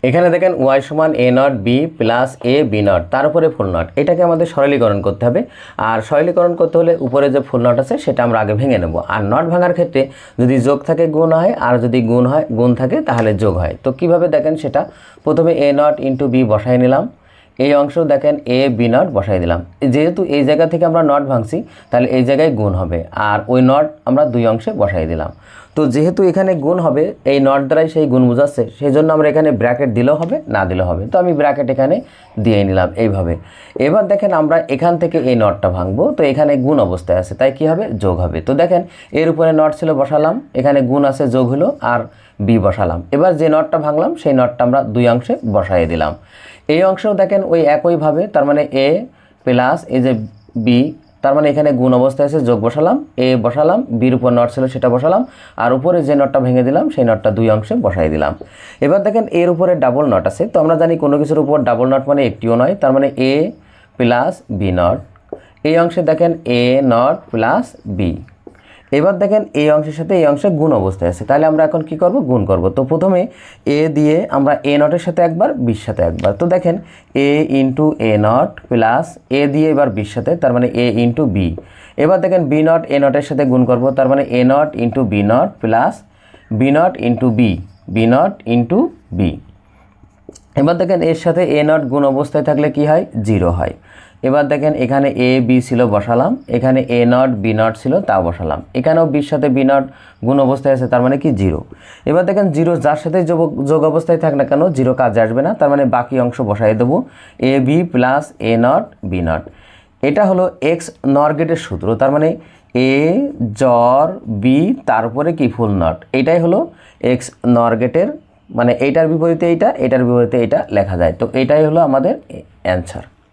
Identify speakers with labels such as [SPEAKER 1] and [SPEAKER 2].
[SPEAKER 1] এখানে দেখেন ওয়াই সমান A not B plus A B not, তার উপরে ফুল নট। এটাকে আমাদের সরলীকরণ করতে হবে, আর সরলীকরণ করতে হলে উপরে যে ফুল নট আছে সেটা আমরা আগে ভেঙে নেব। আর নট ভাঙার ক্ষেত্রে যদি যোগ থাকে গুণ হয়, আর যদি গুণ থাকে তাহলে যোগ হয়। তো কিভাবে দেখেন সেটা, প্রথমে এ নট ইন্টু বি বসাই নিলাম, এই অংশ দেখেন এ বি নট বসাই দিলাম। যেহেতু এই জায়গা থেকে আমরা নট ভাঙছি তাহলে এই জায়গায় গুণ হবে, আর ওই নট আমরা দুই অংশে বসাই দিলাম। তো যেহেতু এখানে গুণ হবে, এই নট দ্বারাই সেই গুণ বোঝাচ্ছে, সেই জন্য আমরা এখানে ব্র্যাকেট দিলেও হবে না দিলেও হবে। তো আমি ব্র্যাকেট এখানে দিয়ে নিলাম এইভাবে। এবার দেখেন আমরা এখান থেকে এই নটটা ভাঙবো, তো এখানে গুণ অবস্থায় আছে তাই কি হবে, যোগ হবে। তো দেখেন এর উপরে নট ছিল বসালাম, এখানে গুণ আছে যোগ হলো, আর বি বসালাম। এবার যে নটটা ভাঙলাম সেই নটটা আমরা দুই অংশে বসাই দিলাম। এই অংশেও দেখেন ওই একইভাবে, তার মানে এ প্লাস এই যে বি, তার মানে এখানে গুণ অবস্থায় আছে, যোগ বসালাম, এ বসালাম, বির উপর নট ছিল সেটা বসালাম, আর উপরে যে নটটা ভেঙে দিলাম সেই নটটা দুই অংশে বসাই দিলাম। এবার দেখেন এর উপরে ডাবল নট আছে, তো আমরা জানি কোনো কিছুর উপর ডাবল নট মানে একটিও নয়, তার মানে এ প্লাস বি নট। এই অংশে দেখেন এ নট প্লাস বি। এবার দেখেন এই অংশের সাথে এই অংশে গুণ অবস্থায় আছে, তাহলে আমরা এখন কি করব, গুণ করব। তো প্রথমে এ দিয়ে আমরা এ নটের সাথে একবার, বির সাথে একবার। তো দেখেন এ ইন্টু এ নট প্লাস এ দিয়ে এবার বির সাথে, তার মানে এ ইন্টু বি। এবার দেখেন বি নট এ নটের সাথে গুণ করব, তার মানে A not into B not plus B not into B, B not into B. এবার দেখেন এর সাথে এ নট গুণ অবস্থায় থাকলে কি হয়, জিরো হয়। এবার দেখেন এখানে এ বি ছিল বসালাম, এখানে এ নট বি নট ছিল তা বসালাম, এখানেও বির সাথে বি নট গুণ অবস্থায় আছে, তার মানে কি জিরো। এবার দেখেন জিরো যার সাথে যোগ অবস্থায় থাক না কেন জিরো কাজে আসবে না, তার মানে বাকি অংশ বসাই দেবো, A B plus A not B not. এটা হলো এক্স নর গেটের সূত্র, তার মানে এ জর বি তারপরে কি ফুল নট, এটাই হলো এক্স নর গেটের, মানে এইটার বিপরীতে এইটা, এটার বিপরীতে এটা লেখা যায়। তো এটাই হলো আমাদের অ্যান্সার।